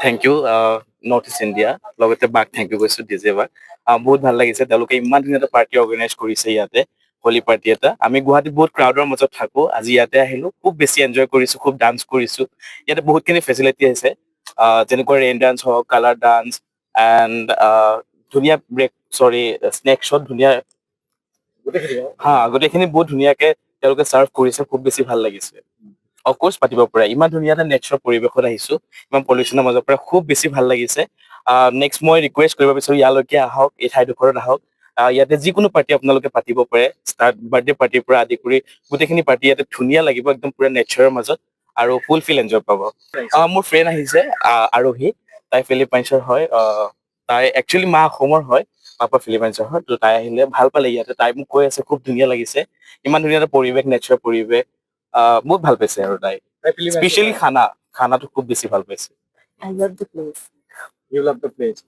Thank you North East India লগতে বাক thank U কৈছোঁ ডিজে বাক বহুত ভাল লাগিছে তেওঁলোকে ইমান ধুনীয়া এটা পাৰ্টি অৰ্গেনাইজ কৰিছে ইয়াতে হোলী পাৰ্টি এটা আমি গুৱাহাটীত বহুত ক্ৰাউডৰ মাজত থাকো আজি ইয়াতে আহিলো খুব বেছি এনজয় কৰিছো খুব ডান্স কৰিছো ইয়াতে বহুতখিনি ফেচিলিটি আছে যেনেকৈ ৰেইন ডান্স হওক কালাৰ ডান্স এণ্ড ধুনীয়া স্নেকছত ধুনীয়া গোটেইখিনি বহুত ধুনীয়াকে তেওঁলোকে চাৰ্ভ কৰিছে খুব বেছি ভাল লাগিছে অফক'ৰ্চ পাতিব পাৰে ইমান ধুনীয়া এটা নেচাৰৰ পৰিৱেশত আহিছো ইমান পলিউশ্যনৰ মাজৰ পৰা খুব বেছি ভাল লাগিছে নেক্সট মই ৰিকুৱেষ্ট কৰিব বিচাৰো ইয়ালৈকে আহক এই ঠাইডোখৰত আহক ইয়াতে যিকোনো পাৰ্টি আপোনালোকে পাতিব পাৰে ষ্টাৰ্ট বাৰ্থডে পাৰ্টিৰ পৰা আদি কৰি গোটেইখিনি পাৰ্টি ইয়াতে ধুনীয়া লাগিব একদম পুৰা নেচাৰৰ মাজত আৰু ফুল ফিল এনজয় পাব মোৰ ফ্ৰেণ্ড আহিছে আৰোহী তাই ফিলিপাইনছৰ হয় তাই একচুৱেলি মা অসমৰ হয় পাপা ফিলিপাইনছৰ হয় ত' তাই আহিলে ভাল পালে ইয়াতে তাই মোক কৈ আছে খুব ধুনীয়া লাগিছে ইমান ধুনীয়া এটা পৰিৱেশ নেচাৰৰ পৰিৱেশ বহুত ভাল পাইছে আৰু তাই স্পেচিয়েলি খানাটো খুব বেছি ভাল পাইছে I love the place. You love the place.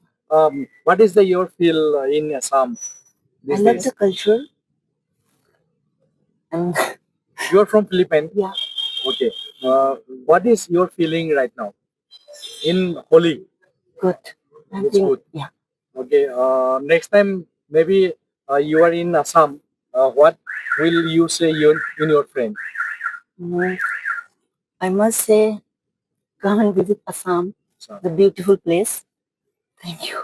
What is your feel in Assam I these love days? the culture. And You are from Philippines. yeah, Okay. What is your feeling right now in Holi? good. I It's think, good. yeah. Okay. Next time maybe you are in Assam. What will you say in your friend? Mm, I must say, come and visit Assam, Assam. the beautiful place. Thank you.